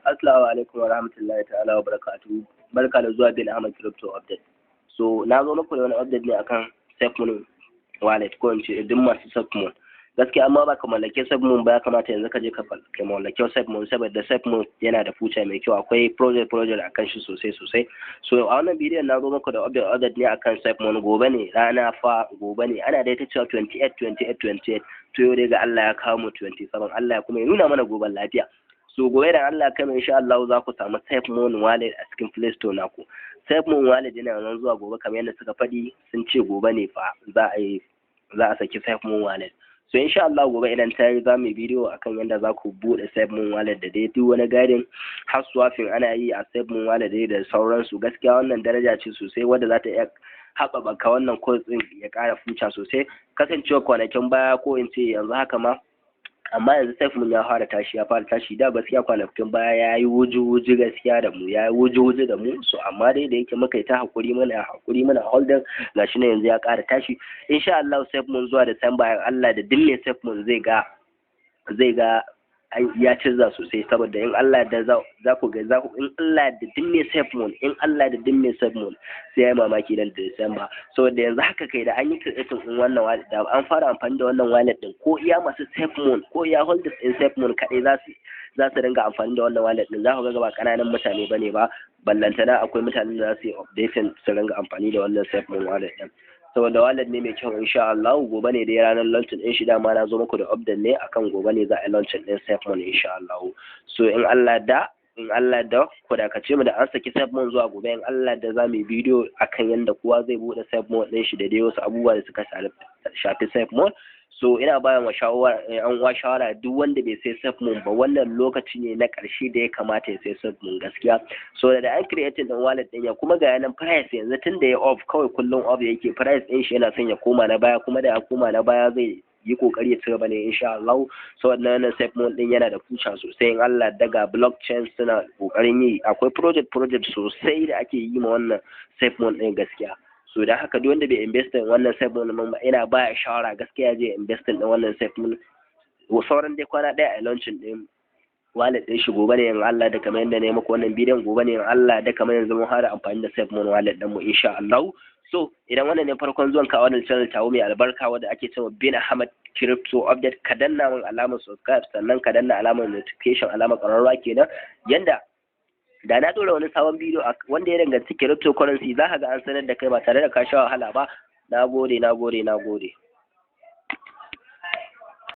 Assalamu alaikum wa rahmatullahi ta'ala wa barakatuhu. Barka da zuwa bin Ahmad Crypto Update. So na zo muku da wani update ne akan Safemoon wallet ko in ce duk masu Safemoon. Gaskiya amma ba ka mallake Safemoon ba ya kamata yanzu ka je ka mallake Safemoon saboda Safemoon yana da future mai kyau, akwai project akan shi sosai. So a wannan bidiyon na zo muku da update ne akan Safemoon. Gobe ne rana fa gobe ne ana dai ta cewa 28 to yau dai ga Allah ya kawo mu 27 Allah ya kuma ya nuna mana goben lafiya. So gobe da Allah kai insha Allah za ku samu Safemoon wallet a cikin Play Store naku. Safemoon wallet yana nan zuwa gobe kamar yadda suka faɗi, sun ce gobe ne fa za a saki Safemoon wallet. So insha Allah gobe idan ta yi za mu bidiyo akan yadda za ku buɗe Safemoon wallet da dai duk wani gadin har swapping ana yi a Safemoon wallet dai da sauransu. Gaskiya wannan daraja ce sosai wadda za ta iya haɓaka wannan course ɗin ya ƙara fuca sosai. Kasancewa kwanakin baya ko in ce yanzu haka ma, amma yanzu Safemoon ya fara tashi da gaskiya kwanakin baya ya yi wuji gaskiya da mu, ya yi wuji da mu. So amma dai da yake muka yi ta hakuri muna holding gashi ne yanzu ya ƙara tashi. Insha Allah Safemoon zuwa Disamba Allah da dille Safemoon zai ga ya cizza sosai, saboda in Allah da za ku in Allah da dimme Safemoon sai ya yi mamaki dan Disamba. Saboda yanzu haka kai da an yi creating din wannan wallet, da an fara amfani da wannan wallet din, ko iya masu Safemoon ko iya holders in Safemoon kadai za su dinga amfani da wannan wallet din. Za ku ga ba kananan mutane bane ba, ballantana akwai mutanen da za su yi updating su dinga amfani da wannan Safemoon wallet din. Saboda wallet ne mai kyau insha Allah. Gobe ne dai ranar launching din shi, dama na zo muku da update ne akan gobe ne za a launching din Safemoon insha Allah. So in Allah da ku dakace mu da an saki Safemoon zuwa gobe, in Allah da za mu yi bidiyo akan yadda kowa zai bude Safemoon din shi da dai wasu abubuwa da suka shafi Safemoon. So ina bayan wa shawara duk wanda bai sai Safemoon ba, wannan lokaci ne na ƙarshe da ya kamata ya sai Safemoon gaskiya. So da an creating din wallet din ya kuma ga yanan price yanzu tun da ya off, kawai kullum off yake, price din shi yana son ya koma na baya, kuma da ya koma na baya zai yi kokari ya ci gaba ne insha Allah. So wannan Safemoon din yana da future sosai in Allah daga blockchain suna kokarin yi, akwai project sosai da ake yi ma wannan Safemoon din gaskiya. So da haka duk wanda bai invest in wannan Safemoon ba, ina ba shawara gaskiya je invest in wannan Safemoon. Sauran dai kwana daya a launching din wallet din shi gobe ne in Allah da, kamar yadda ne muku wannan bidiyon gobe ne in Allah da, kamar yanzu mun fara amfani da Safemoon wallet din mu insha Allah. So idan wannan ne farkon zuwan ka wannan channel tawo mai albarka wanda ake cewa bin Ahmad Crypto Update, ka danna min alamar subscribe, sannan ka danna alamar notification, alamar ƙararrawa kenan, yanda da na dora wani sabon bidiyo wanda ya danganci cryptocurrency za ka ga an sanar da kai ba tare da ka sha wahala ba. Na gode.